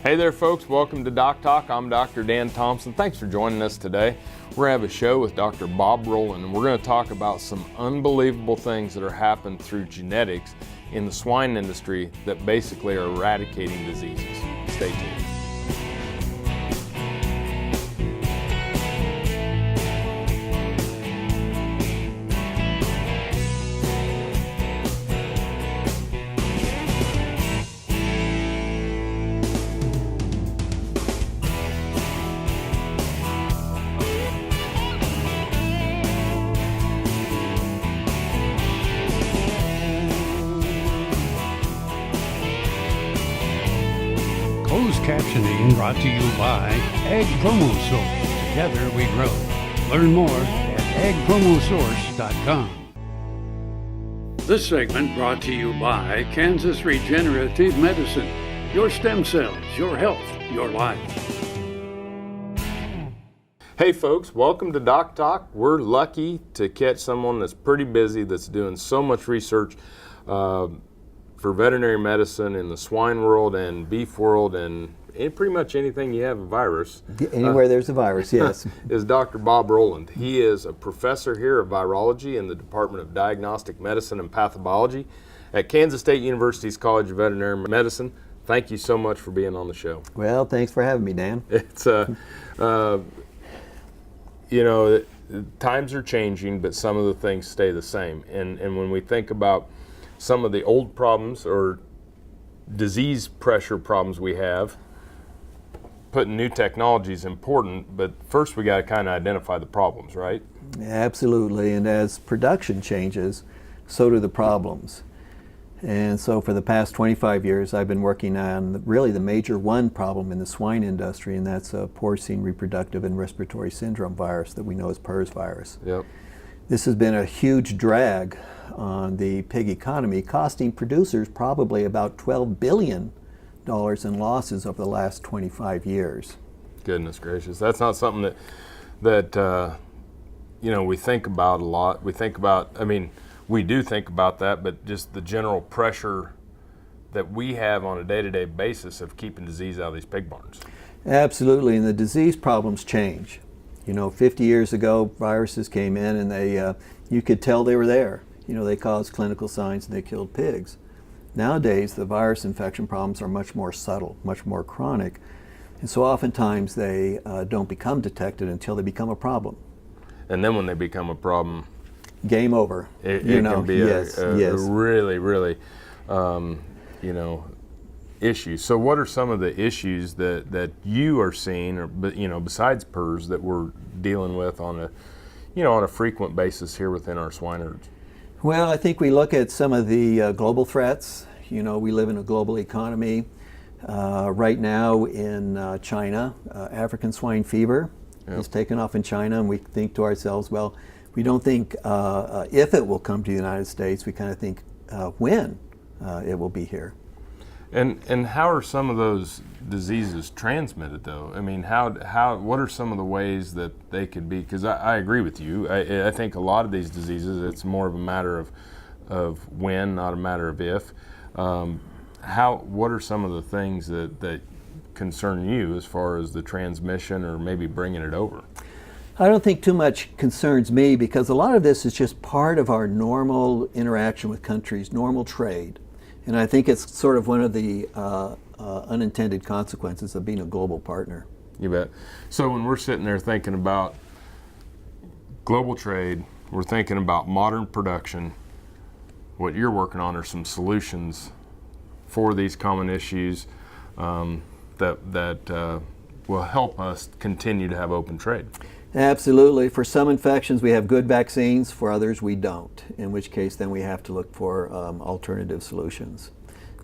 Hey there folks, welcome to DocTalk. I'm Dr. Dan Thompson. Thanks for joining us today. We're going to have a show with Dr. Bob Rowland, and we're going to talk about some unbelievable things that are happening through genetics in the swine industry that basically are eradicating diseases. Stay tuned. Closed captioning brought to you by Ag Promo Source. Together we grow. Learn more at agpromosource.com. This segment brought to you by Kansas Regenerative Medicine. Your stem cells, your health, your life. Hey folks, welcome to DocTalk. We're lucky to catch someone that's pretty busy, that's doing so much research for veterinary medicine in the swine world and beef world and pretty much anything you have a virus. Anywhere there's a virus, yes. Is Dr. Bob Rowland. He is a professor here of virology in the Department of Diagnostic Medicine and Pathobiology at Kansas State University's College of Veterinary Medicine. Thank you so much for being on the show. Well, thanks for having me, Dan. It's, times are changing, but some of the things stay the same. And when we think about some of the old problems or disease pressure problems we have, putting new technology is important, but first we got to kind of identify the problems, right? Absolutely, and as production changes, so do the problems. And so for the past 25 years, I've been working on really the major one problem in the swine industry, and that's a porcine reproductive and respiratory syndrome virus that we know as PRRS virus. Yep. This has been a huge drag on the pig economy, costing producers probably about $12 billion in losses over the last 25 years. Goodness gracious, that's not something that we think about a lot. We do think about that, but just the general pressure that we have on a day-to-day basis of keeping disease out of these pig barns. Absolutely, and the disease problems change. 50 years ago, viruses came in and you could tell they were there. They caused clinical signs and they killed pigs. Nowadays, the virus infection problems are much more subtle, much more chronic, and so oftentimes they don't become detected until they become a problem. And then when they become a problem, game over. It can be a really, really, issue. So what are some of the issues that you are seeing, or besides PRRS, that we're dealing with on a frequent basis here within our swine herds? Well, I think we look at some of the global threats. We live in a global economy. Right now in China, African swine fever is taken off in China, and we think to ourselves, well, we don't think if it will come to the United States, we kind of think when it will be here. And how are some of those diseases transmitted, though? I mean, what are some of the ways that they could be? Because I agree with you. I think a lot of these diseases, it's more of a matter of when, not a matter of if. What are some of the things that concern you as far as the transmission or maybe bringing it over? I don't think too much concerns me, because a lot of this is just part of our normal interaction with countries, normal trade. And I think it's sort of one of the unintended consequences of being a global partner. You bet. So when we're sitting there thinking about global trade, we're thinking about modern production. What you're working on are some solutions for these common issues that will help us continue to have open trade. Absolutely. For some infections, we have good vaccines. For others, we don't, in which case then we have to look for alternative solutions.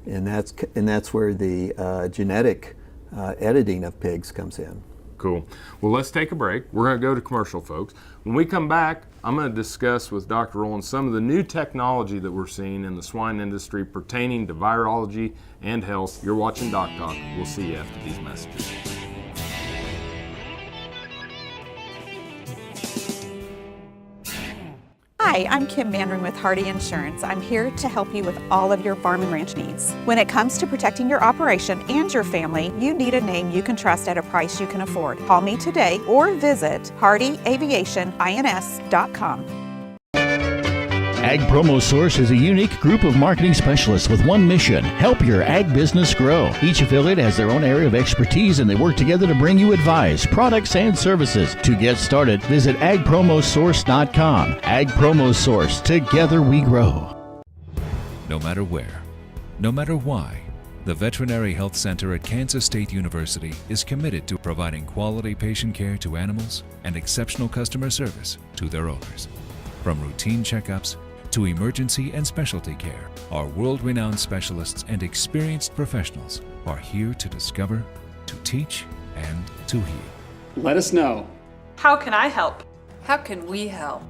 And that's where the genetic editing of pigs comes in. Cool. Well, let's take a break. We're going to go to commercial, folks. When we come back, I'm going to discuss with Dr. Rowland some of the new technology that we're seeing in the swine industry pertaining to virology and health. You're watching DocTalk. We'll see you after these messages. Hi, Hi, I'm Kim Mandarin with Hardy Insurance. I'm here to help you with all of your farm and ranch needs. When it comes to protecting your operation and your family, you need a name you can trust at a price you can afford. Call me today or visit hardyaviationins.com. Ag Promo Source is a unique group of marketing specialists with one mission: help your ag business grow. Each affiliate has their own area of expertise, and they work together to bring you advice, products, and services. To get started, visit agpromosource.com. Ag Promo Source. Together we grow. No matter where, no matter why, the Veterinary Health Center at Kansas State University is committed to providing quality patient care to animals and exceptional customer service to their owners. From routine checkups to emergency and specialty care, our world-renowned specialists and experienced professionals are here to discover, to teach, and to heal. Let us know. How can I help? How can we help?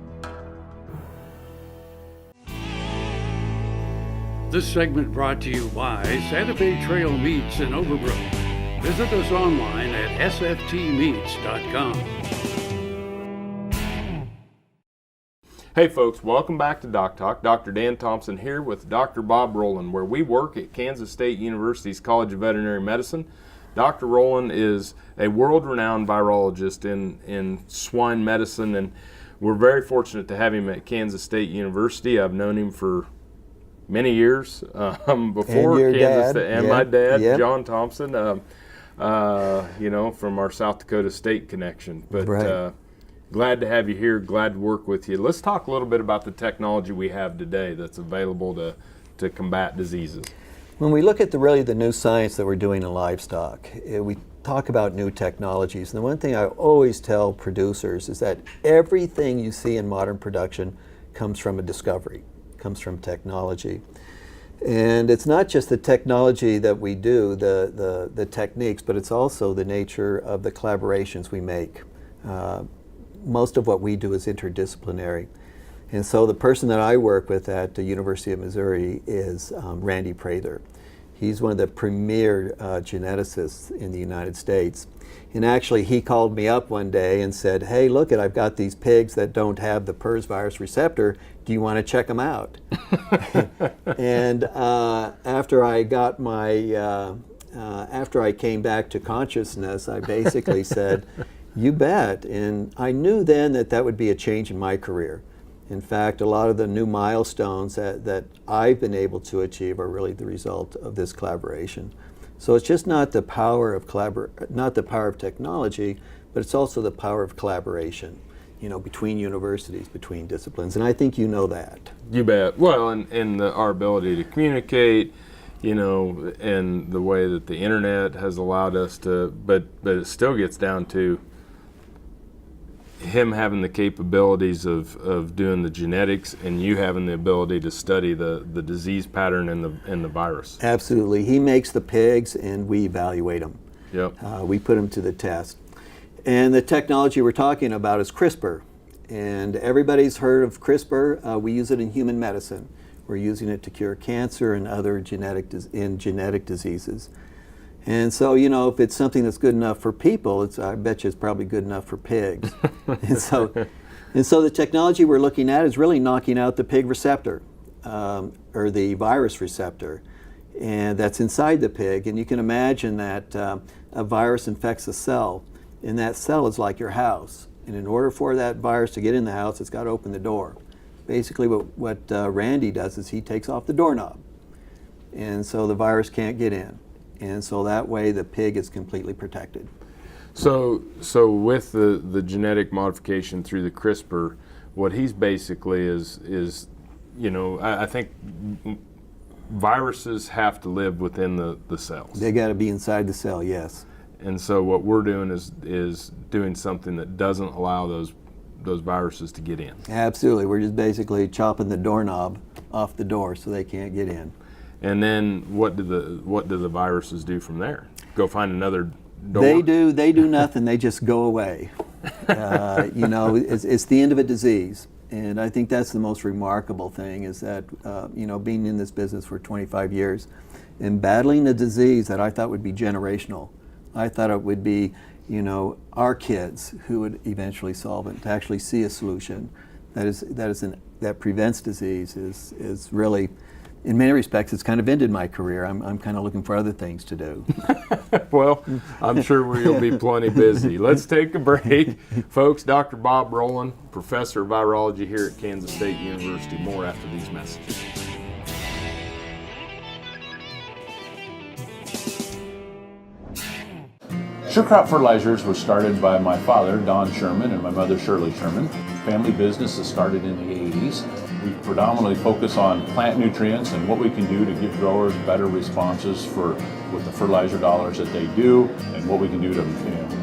This segment brought to you by Santa Fe Trail Meats in Overbrook. Visit us online at sftmeats.com. Hey folks, welcome back to DocTalk. Dr. Dan Thompson here with Dr. Bob Rowland, where we work at Kansas State University's College of Veterinary Medicine. Dr. Rowland is a world-renowned virologist in swine medicine, and we're very fortunate to have him at Kansas State University. I've known him for many years before Kansas State, and my dad, John Thompson, from our South Dakota State connection. But glad to have you here, glad to work with you. Let's talk a little bit about the technology we have today that's available to combat diseases. When we look at the new science that we're doing in livestock, we talk about new technologies. And the one thing I always tell producers is that everything you see in modern production comes from a discovery, comes from technology. And it's not just the technology that we do, the techniques, but it's also the nature of the collaborations we make. Most of what we do is interdisciplinary. And so the person that I work with at the University of Missouri is Randy Prather. He's one of the premier geneticists in the United States. And actually he called me up one day and said, hey, look, I've got these pigs that don't have the PRRS virus receptor. Do you want to check them out? And after I got after I came back to consciousness, I basically said, you bet. And I knew then that would be a change in my career. In fact, a lot of the new milestones that I've been able to achieve are really the result of this collaboration. So it's just not the power of technology, but it's also the power of collaboration, between universities, between disciplines, and I think you know that. You bet. Well, and our ability to communicate, and the way that the internet has allowed us to, but it still gets down to him having the capabilities of doing the genetics, and you having the ability to study the disease pattern and the virus. Absolutely. He makes the pigs and we evaluate them. Yep. We put them to the test. And the technology we're talking about is CRISPR. And everybody's heard of CRISPR. We use it in human medicine. We're using it to cure cancer and other genetic diseases. And so, if it's something that's good enough for people, I bet you it's probably good enough for pigs. and so the technology we're looking at is really knocking out the pig receptor, or the virus receptor, and that's inside the pig. And you can imagine that a virus infects a cell, and that cell is like your house. And in order for that virus to get in the house, it's got to open the door. Basically, what Randy does is he takes off the doorknob, and so the virus can't get in. And so that way the pig is completely protected. So with the genetic modification through the CRISPR, what he's basically is I think viruses have to live within the cells. They got to be inside the cell, yes. And so what we're doing is doing something that doesn't allow those viruses to get in. Absolutely. We're just basically chopping the doorknob off the door so they can't get in. And then what do the viruses do from there? Go find another door? They do nothing. They just go away. It's the end of a disease. And I think that's the most remarkable thing is that, being in this business for 25 years and battling a disease that I thought would be generational. I thought it would be, our kids who would eventually solve it, to actually see a solution that is an that prevents disease is really, in many respects, it's kind of ended my career. I'm kind of looking for other things to do. Well, I'm sure we'll be plenty busy. Let's take a break. Folks, Dr. Bob Rowland, Professor of Virology here at Kansas State University. More after these messages. Sure Crop Fertilizers was started by my father, Don Sherman, and my mother, Shirley Sherman. Family business that started in the 80s. We predominantly focus on plant nutrients and what we can do to give growers better responses with the fertilizer dollars that they do, and what we can do to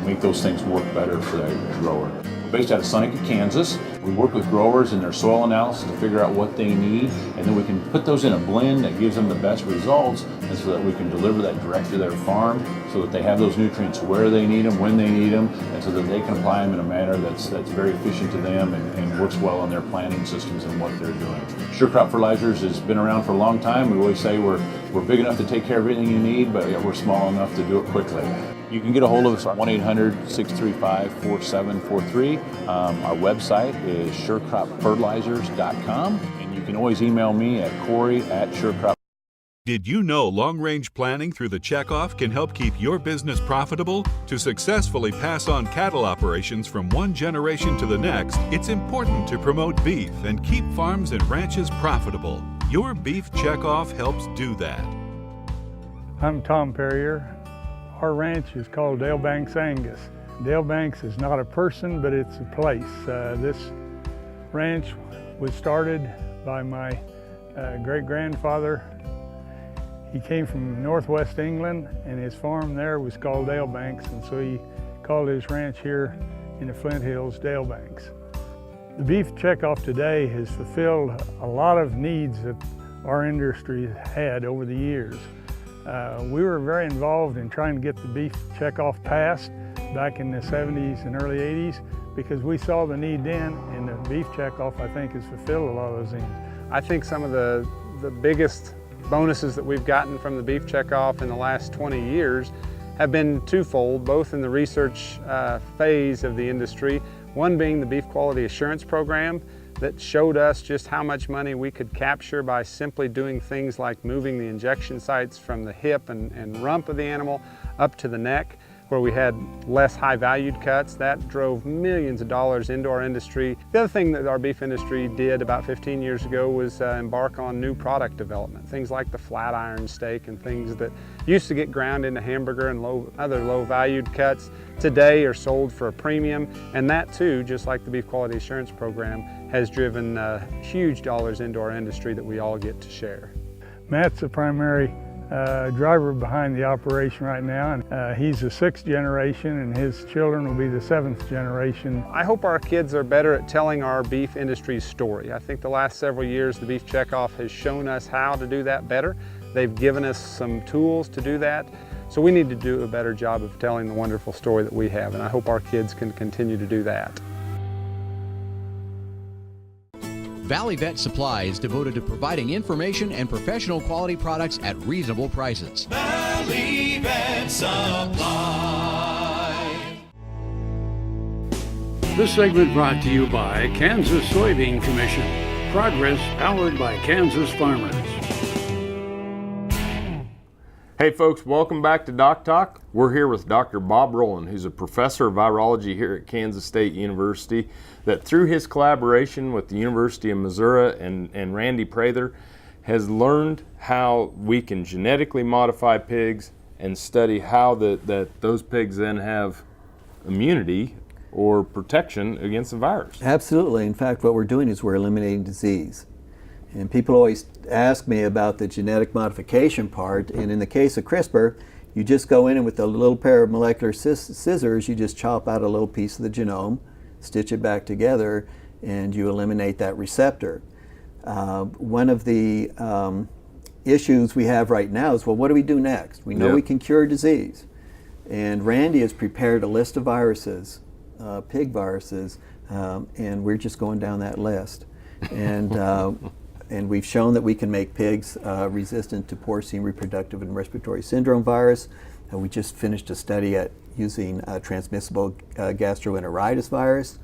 make those things work better for that grower. We're based out of Seneca, Kansas. We work with growers in their soil analysis to figure out what they need, and then we can put those in a blend that gives them the best results, and so that we can deliver that direct to their farm, so that they have those nutrients where they need them, when they need them, and so that they can apply them in a manner that's very efficient to them and works well on their planting systems and what they're doing. Sure Crop Fertilizers has been around for a long time. We always say we're big enough to take care of everything you need, but we're small enough to do it quickly. You can get a hold of us at 1-800-635-4743. Our website is surecropfertilizers.com, and you can always email me at Corey@surecrop. Did you know long-range planning through the checkoff can help keep your business profitable? To successfully pass on cattle operations from one generation to the next, it's important to promote beef and keep farms and ranches profitable. Your beef checkoff helps do that. I'm Tom Perrier. Our ranch is called Dale Banks Angus. Dale Banks is not a person, but it's a place. This ranch was started by my great-grandfather. He came from northwest England, and his farm there was called Dale Banks, and so he called his ranch here in the Flint Hills Dale Banks. The beef checkoff today has fulfilled a lot of needs that our industry had over the years. We were very involved in trying to get the beef checkoff passed back in the 70s and early 80s because we saw the need then, and the beef checkoff, I think, has fulfilled a lot of those needs. I think some of the biggest bonuses that we've gotten from the beef checkoff in the last 20 years have been twofold, both in the research phase of the industry, one being the Beef Quality Assurance Program that showed us just how much money we could capture by simply doing things like moving the injection sites from the hip and rump of the animal up to the neck, where we had less high-valued cuts. That drove millions of dollars into our industry. The other thing that our beef industry did about 15 years ago was embark on new product development, things like the flat iron steak and things that used to get ground into hamburger and other low-valued cuts today are sold for a premium, and that too, just like the Beef Quality Assurance Program, has driven huge dollars into our industry that we all get to share. Matt's the primary driver behind the operation right now, and he's the 6th generation, and his children will be the 7th generation. I hope our kids are better at telling our beef industry's story. I think the last several years the beef checkoff has shown us how to do that better. They've given us some tools to do that, so we need to do a better job of telling the wonderful story that we have, and I hope our kids can continue to do that. Valley Vet Supply is devoted to providing information and professional quality products at reasonable prices. Valley Vet Supply. This segment brought to you by Kansas Soybean Commission. Progress powered by Kansas farmers. Hey folks, welcome back to DocTalk. We're here with Dr. Bob Rowland, who's a professor of virology here at Kansas State University, that through his collaboration with the University of Missouri and Randy Prather has learned how we can genetically modify pigs and study how that those pigs then have immunity or protection against the virus. Absolutely. In fact, what we're doing is we're eliminating disease. And people always ask me about the genetic modification part, and in the case of CRISPR, you just go in and with a little pair of molecular scissors, you just chop out a little piece of the genome, stitch it back together, and you eliminate that receptor. One of the issues we have right now is, well, what do we do next? We know we can cure disease. And Randy has prepared a list of viruses, pig viruses, and we're just going down that list. And we've shown that we can make pigs resistant to porcine reproductive and respiratory syndrome virus. We just finished a study at using transmissible gastroenteritis virus.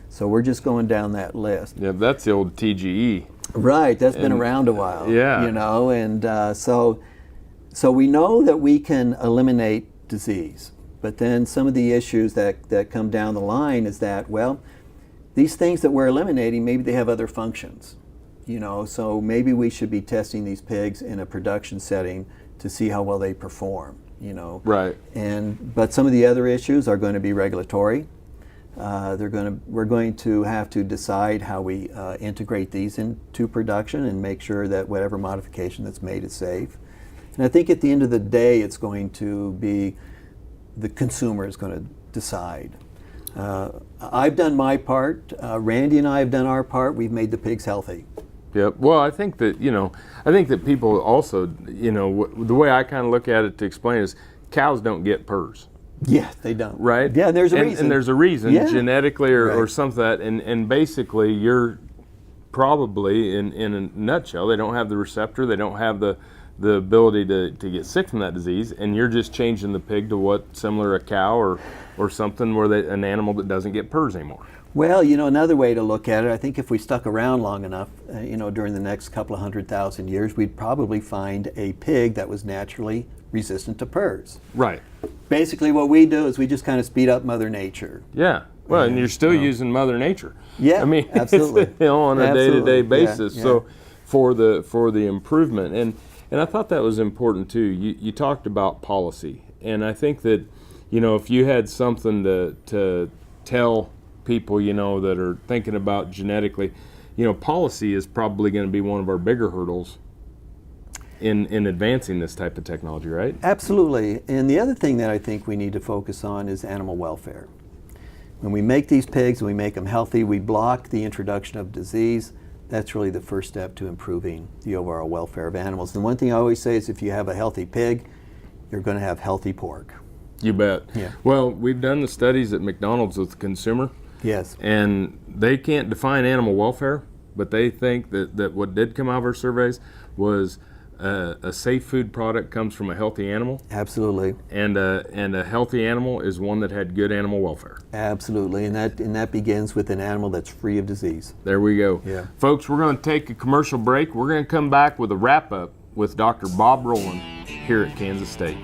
So we're just going down that list. Yeah, that's the old TGE. Right, that's been around a while. Yeah. You know, and so we know that we can eliminate disease, but then some of the issues that come down the line is that, well, these things that we're eliminating, maybe they have other functions. You know, so maybe we should be testing these pigs in a production setting to see how well they perform, you know. Right. But some of the other issues are going to be regulatory. We're going to have to decide how we integrate these into production and make sure that whatever modification that's made is safe. And I think at the end of the day, it's going to be the consumer is going to decide. I've done my part. Randy and I have done our part. We've made the pigs healthy. Yep. Well, I think that, I think that people also, the way I kind of look at it to explain is cows don't get PRRS. Yeah, they don't. Right? Yeah, and there's a reason. And there's a reason, yeah. genetically or Right. something like that. And basically, you're probably, in a nutshell, they don't have the receptor, they don't have the ability to get sick from that disease, and you're just changing the pig to what, similar a cow or something where an animal that doesn't get PRRS anymore. Well, another way to look at it, I think if we stuck around long enough, during the next couple of 100,000 years, we'd probably find a pig that was naturally resistant to PRRS. Right. Basically what we do is we just kind of speed up Mother Nature. Yeah. Well, and you're still using Mother Nature. Yeah, I mean, absolutely. It's, on a Absolutely. day-to-day basis. Yeah, yeah. So for the improvement, and I thought that was important too. You talked about policy, and I think that, if you had something to tell people, that are thinking about genetically, policy is probably going to be one of our bigger hurdles in advancing this type of technology, right? Absolutely. And the other thing that I think we need to focus on is animal welfare. When we make these pigs and we make them healthy, we block the introduction of disease. That's really the first step to improving the overall welfare of animals. And one thing I always say is if you have a healthy pig, you're going to have healthy pork. You bet. Yeah. Well, we've done the studies at McDonald's with the consumer. Yes. And they can't define animal welfare, but they think that what did come out of our surveys was a safe food product comes from a healthy animal. Absolutely. And a healthy animal is one that had good animal welfare. Absolutely. And that begins with an animal that's free of disease. There we go. Yeah. Folks, we're going to take a commercial break. We're going to come back with a wrap-up with Dr. Bob Rowland here at Kansas State.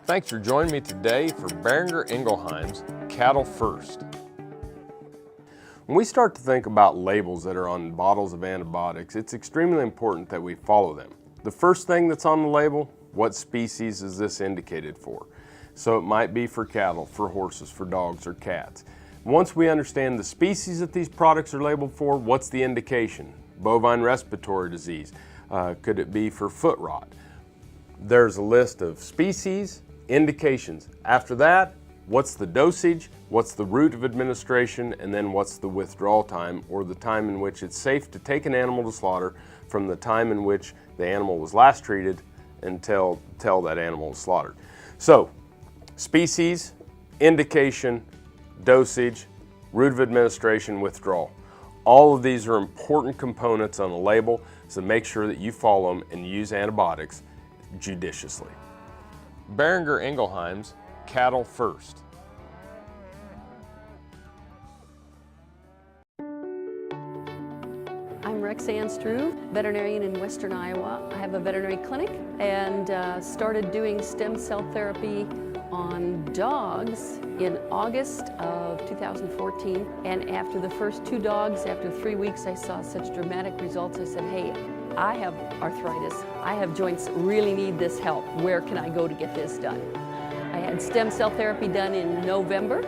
Thanks for joining me today for Boehringer Ingelheim's Cattle First. When we start to think about labels that are on bottles of antibiotics, it's extremely important that we follow them. The first thing that's on the label, what species is this indicated for? So it might be for cattle, for horses, for dogs, or cats. Once we understand the species that these products are labeled for, what's the indication? Bovine respiratory disease. Could it be for foot rot? There's a list of species, indications. After that, what's the dosage, what's the route of administration, and then what's the withdrawal time, or the time in which it's safe to take an animal to slaughter from the time in which the animal was last treated until that animal was slaughtered. So, species, indication, dosage, route of administration, withdrawal. All of these are important components on the label, so make sure that you follow them and use antibiotics judiciously. Boehringer Ingelheim's Cattle First. I'm Rexanne Struve, veterinarian in Western Iowa. I have a veterinary clinic and started doing stem cell therapy on dogs in August of 2014. And after the first 2 dogs, after 3 weeks, I saw such dramatic results. I said, hey, I have arthritis. I have joints that really need this help. Where can I go to get this done? I had stem cell therapy done in November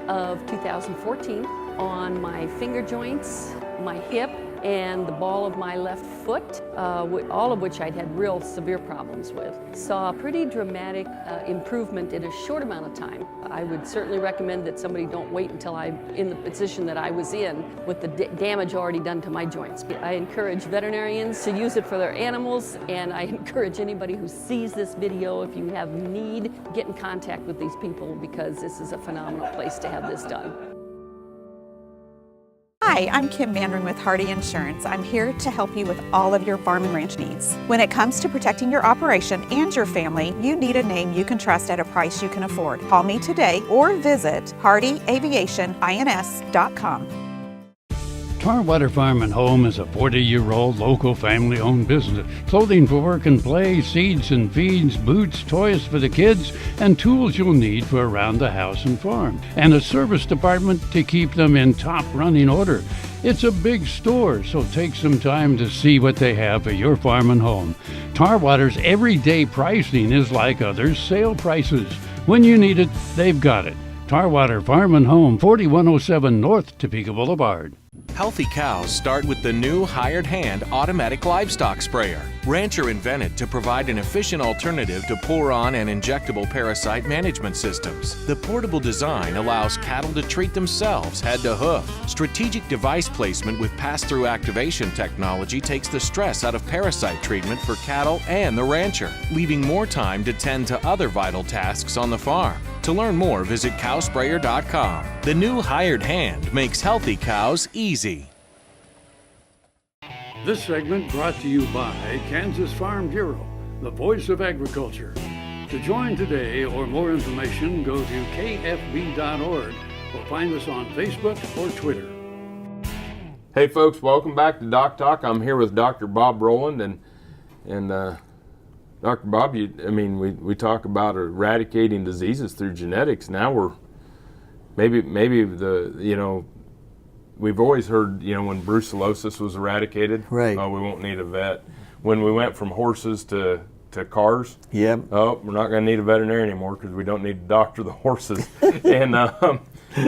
of 2014 on my finger joints, my hip, and the ball of my left foot, all of which I'd had real severe problems with. Saw a pretty dramatic improvement in a short amount of time. I would certainly recommend that somebody don't wait until I'm in the position that I was in with the damage already done to my joints. I encourage veterinarians to use it for their animals, and I encourage anybody who sees this video, if you have need, get in contact with these people because this is a phenomenal place to have this done. Hi, I'm Kim Mandarin with Hardy Insurance. I'm here to help you with all of your farm and ranch needs. When it comes to protecting your operation and your family, you need a name you can trust at a price you can afford. Call me today or visit hardyaviationins.com. Tarwater Farm and Home is a 40-year-old local family-owned business. Clothing for work and play, seeds and feeds, boots, toys for the kids, and tools you'll need for around the house and farm. And a service department to keep them in top running order. It's a big store, so take some time to see what they have for your farm and home. Tarwater's everyday pricing is like others' sale prices. When you need it, they've got it. Tarwater Farm and Home, 4107 North Topeka Boulevard. Healthy cows start with the new Hired Hand automatic livestock sprayer. Rancher invented to provide an efficient alternative to pour-on and injectable parasite management systems. The portable design allows cattle to treat themselves head to hoof. Strategic device placement with pass-through activation technology takes the stress out of parasite treatment for cattle and the rancher, leaving more time to tend to other vital tasks on the farm. To learn more, visit cowsprayer.com. The new Hired Hand makes healthy cows easy. This segment brought to you by Kansas Farm Bureau, the voice of agriculture. To join today or more information, go to kfb.org or find us on Facebook or Twitter. Hey folks, welcome back to DocTalk. I'm here with Dr. Bob Rowland, and Dr. Bob, we talk about eradicating diseases through genetics. Now we're maybe we've always heard, when brucellosis was eradicated, right? Oh, we won't need a vet. When we went from horses to cars, yep. Oh, we're not going to need a veterinarian anymore because we don't need to doctor the horses. And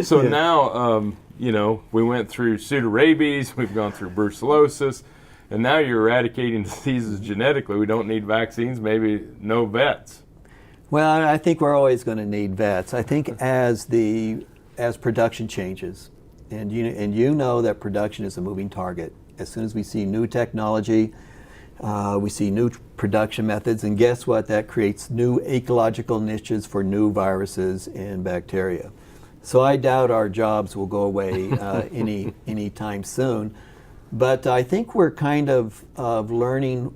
so now, we went through pseudorabies, we've gone through brucellosis. And now you're eradicating diseases genetically. We don't need vaccines, maybe no vets. Well, I think we're always going to need vets. I think as production changes, and you know that production is a moving target. As soon as we see new technology, we see new production methods, and guess what? That creates new ecological niches for new viruses and bacteria. So I doubt our jobs will go away any time soon. But I think we're kind of learning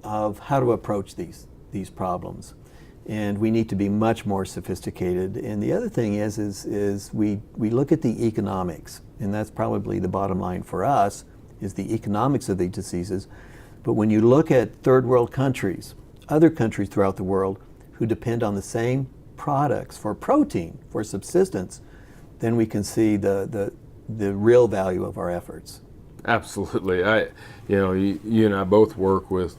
how to approach these problems, and we need to be much more sophisticated. And the other thing is we look at the economics, and that's probably the bottom line for us, is the economics of the diseases. But when you look at third world countries, other countries throughout the world who depend on the same products for protein, for subsistence, then we can see the real value of our efforts. Absolutely. You and I both work with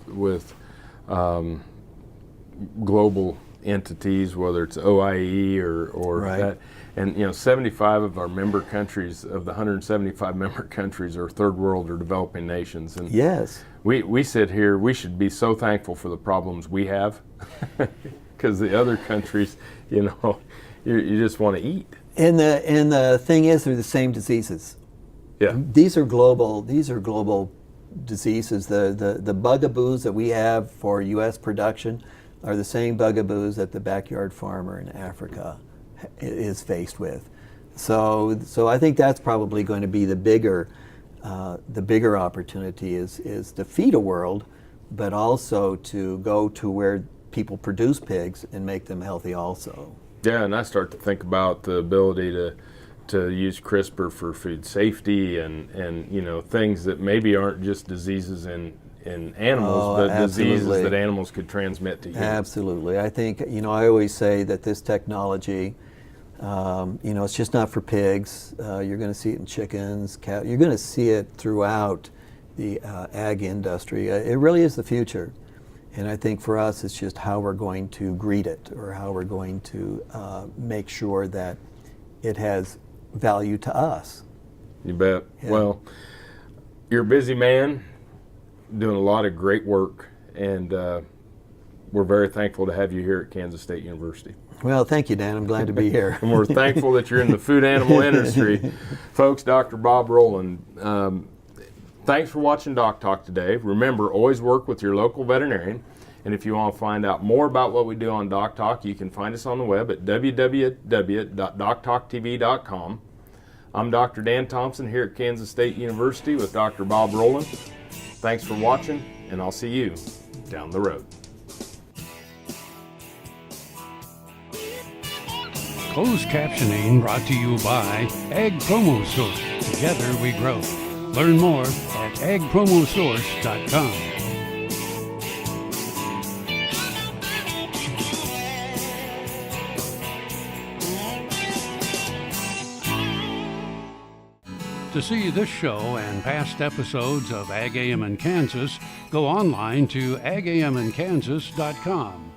global entities, whether it's OIE or right. that, and 75 of our member countries, of the 175 member countries, are third world or developing nations. And yes, we sit here, we should be so thankful for the problems we have, because the other countries, you just want to eat. And the thing is, they're the same diseases. Yeah. These are global diseases. The bugaboos that we have for U.S. production are the same bugaboos that the backyard farmer in Africa is faced with. So I think that's probably going to be the bigger opportunity is to feed a world, but also to go to where people produce pigs and make them healthy also. Yeah, and I start to think about the ability to use CRISPR for food safety and things that maybe aren't just diseases in animals, but absolutely. Diseases that animals could transmit to humans. Absolutely. I think, I always say that this technology, it's just not for pigs. You're going to see it in chickens, cat. You're going to see it throughout the ag industry. It really is the future. And I think for us, it's just how we're going to greet it, or how we're going to make sure that it has value to us. You bet. Yeah. Well, you're a busy man, doing a lot of great work, and we're very thankful to have you here at Kansas State University. Well, thank you, Dan. I'm glad to be here. And we're thankful that you're in the food animal industry. Folks, Dr. Bob Rowland, thanks for watching DocTalk today. Remember, always work with your local veterinarian. And if you want to find out more about what we do on DocTalk, you can find us on the web at www.doctalktv.com. I'm Dr. Dan Thompson here at Kansas State University with Dr. Bob Rowland. Thanks for watching, and I'll see you down the road. Closed captioning brought to you by Ag Promo Source. Together we grow. Learn more at agpromosource.com. To see this show and past episodes of Ag AM in Kansas, go online to agamandkansas.com.